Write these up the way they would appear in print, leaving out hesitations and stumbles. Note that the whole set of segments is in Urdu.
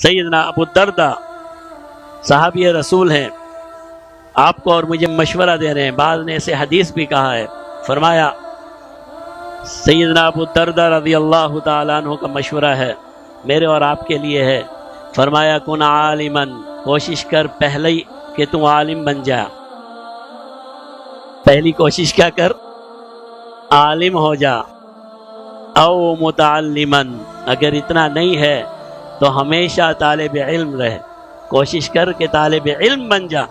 سیدنا ابو الدرداء صحابی رسول ہیں، آپ کو اور مجھے مشورہ دے رہے ہیں، بعض نے اسے حدیث بھی کہا ہے۔ فرمایا سیدنا ابو الدرداء رضی اللہ تعالیٰ عنہ کا مشورہ ہے، میرے اور آپ کے لیے ہے۔ فرمایا کن عالما، کوشش کر پہلے ہی کہ تم عالم بن جا، پہلی کوشش کیا کر، عالم ہو جا۔ او متعلما، اگر اتنا نہیں ہے تو ہمیشہ طالب علم رہ، کوشش کر کہ طالب علم بن جا۔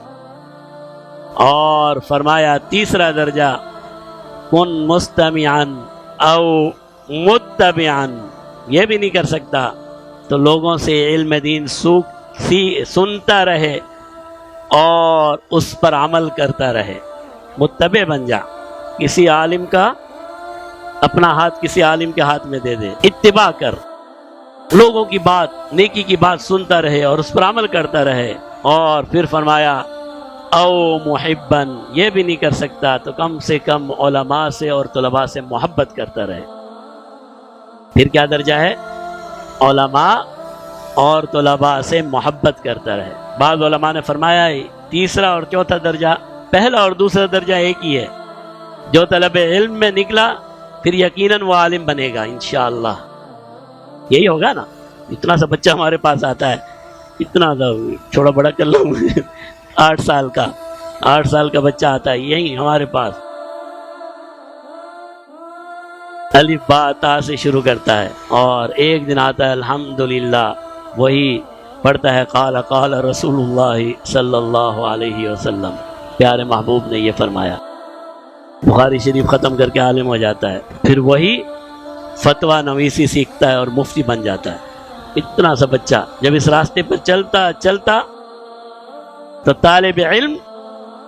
اور فرمایا تیسرا درجہ کن مستمعا او متبعا، یہ بھی نہیں کر سکتا تو لوگوں سے علم دین سنتا رہے اور اس پر عمل کرتا رہے، متبع بن جا۔ کسی عالم کا اپنا ہاتھ کسی عالم کے ہاتھ میں دے دے، اتباع کر، لوگوں کی بات، نیکی کی بات سنتا رہے اور اس پر عمل کرتا رہے۔ اور پھر فرمایا او محبن، یہ بھی نہیں کر سکتا تو کم سے کم علماء سے اور طلباء سے محبت کرتا رہے۔ پھر کیا درجہ ہے، علماء اور طلباء سے محبت کرتا رہے۔ بعض علماء نے فرمایا تیسرا اور چوتھا درجہ، پہلا اور دوسرا درجہ ایک ہی ہے، جو طلب علم میں نکلا پھر یقیناً وہ عالم بنے گا انشاءاللہ۔ یہی ہوگا نا، اتنا سا بچہ ہمارے پاس آتا ہے، اتنا سا چھوڑا بڑا کر لوں 8 سال کا بچہ آتا ہے یہی ہمارے پاس، الف با تا سے شروع کرتا ہے اور ایک دن آتا ہے الحمدللہ، وہی پڑھتا ہے قال قال رسول اللہ صلی اللہ علیہ وسلم، پیارے محبوب نے یہ فرمایا، بخاری شریف ختم کر کے عالم ہو جاتا ہے، پھر وہی فتویٰ نویسی سیکھتا ہے اور مفتی بن جاتا ہے۔ اتنا سا بچہ جب اس راستے پر چلتا تو طالب علم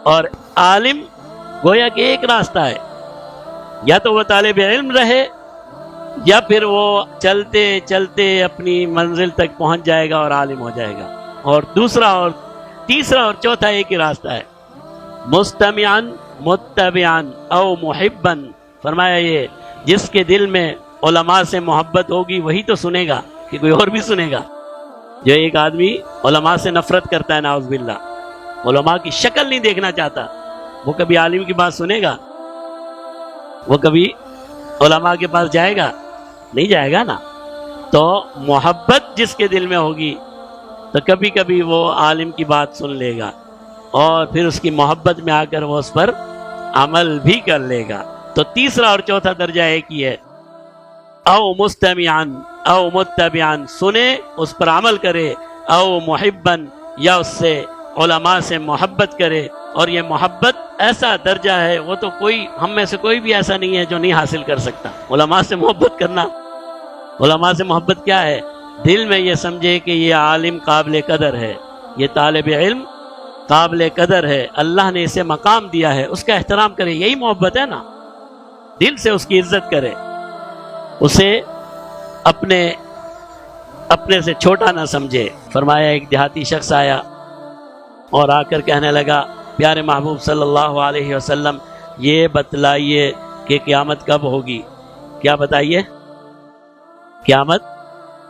اور عالم گویا کہ ایک راستہ ہے، یا تو وہ طالب علم رہے یا پھر وہ چلتے چلتے اپنی منزل تک پہنچ جائے گا اور عالم ہو جائے گا۔ اور دوسرا اور تیسرا اور چوتھا ایک ہی راستہ ہے، مستمعاً متبعاً او محباً۔ فرمایا یہ جس کے دل میں علماء سے محبت ہوگی وہی تو سنے گا، کہ کوئی اور بھی سنے گا؟ جو ایک آدمی علماء سے نفرت کرتا ہے نعوذ باللہ، علماء کی شکل نہیں دیکھنا چاہتا، وہ کبھی عالم کی بات سنے گا؟ وہ کبھی علماء کے پاس جائے گا؟ نہیں جائے گا نا۔ تو محبت جس کے دل میں ہوگی تو کبھی کبھی وہ عالم کی بات سن لے گا اور پھر اس کی محبت میں آ کر وہ اس پر عمل بھی کر لے گا۔ تو تیسرا اور چوتھا درجہ ایک ہی ہے، او مستمعاً او متبعاً، سنے اس پر عمل کرے، او محباً، یا اس سے علماء سے محبت کرے۔ اور یہ محبت ایسا درجہ ہے وہ تو کوئی ہم میں سے کوئی بھی ایسا نہیں ہے جو نہیں حاصل کر سکتا۔ علماء سے محبت کرنا، علماء سے محبت کیا ہے؟ دل میں یہ سمجھے کہ یہ عالم قابل قدر ہے، یہ طالب علم قابل قدر ہے، اللہ نے اسے مقام دیا ہے، اس کا احترام کرے، یہی محبت ہے نا۔ دل سے اس کی عزت کرے، اسے اپنے سے چھوٹا نہ سمجھے۔ فرمایا ایک دیہاتی شخص آیا اور آ کر کہنے لگا پیارے محبوب صلی اللہ علیہ وسلم یہ بتلائیے کہ قیامت کب ہوگی؟ کیا بتائیے؟ قیامت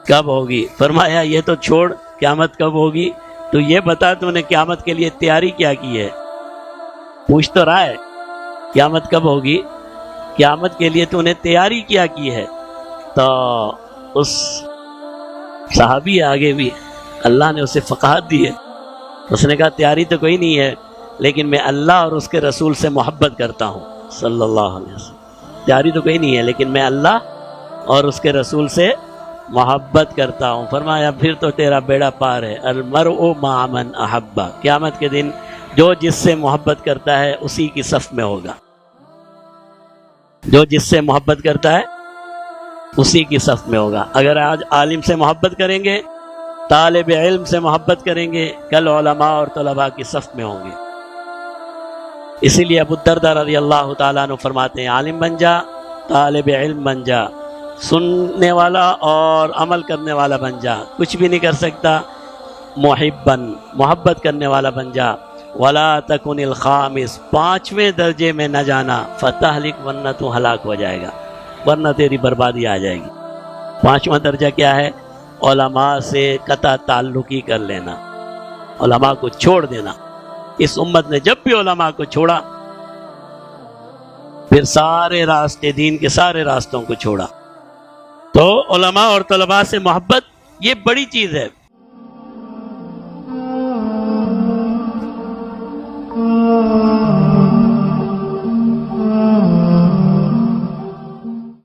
کب ہوگی؟ فرمایا یہ تو چھوڑ قیامت کب ہوگی، تو یہ بتا تو نے قیامت کے لیے تیاری کیا کی ہے؟ پوچھ تو رہا ہے قیامت کب ہوگی، قیامت کے لیے تو نے تیاری کیا کی ہے؟ تو اس صحابی آگے بھی اللہ نے اسے فقاہت دی ہے، اس نے کہا تیاری تو کوئی نہیں ہے، لیکن میں اللہ اور اس کے رسول سے محبت کرتا ہوں صلی اللہ علیہ وسلم۔ تیاری تو کوئی نہیں ہے لیکن میں اللہ اور اس کے رسول سے محبت کرتا ہوں۔ فرمایا پھر تو تیرا بیڑا پار ہے، المرء مع من احب، قیامت کے دن جو جس سے محبت کرتا ہے اسی کی صف میں ہوگا، جو جس سے محبت کرتا ہے اسی کی صف میں ہوگا۔ اگر آج عالم سے محبت کریں گے، طالب علم سے محبت کریں گے، کل علماء اور طلباء کی صف میں ہوں گے۔ اسی لیے ابو الدرداء رضی اللہ تعالیٰ عنہ فرماتے ہیں عالم بن جا، طالب علم بن جا، سننے والا اور عمل کرنے والا بن جا، کچھ بھی نہیں کر سکتا، محبن، محبت کرنے والا بن جا۔ ولا تکن الخامس، 5ویں درجے میں نہ جانا، فتہلک، ورنہ تو ہلاک ہو جائے گا، ورنہ تیری بربادی آ جائے گی۔ 5واں درجہ کیا ہے؟ علماء سے قطع تعلقی کر لینا، علماء کو چھوڑ دینا۔ اس امت نے جب بھی علماء کو چھوڑا پھر سارے راستے، دین کے سارے راستوں کو چھوڑا۔ تو علماء اور طلباء سے محبت یہ بڑی چیز ہے۔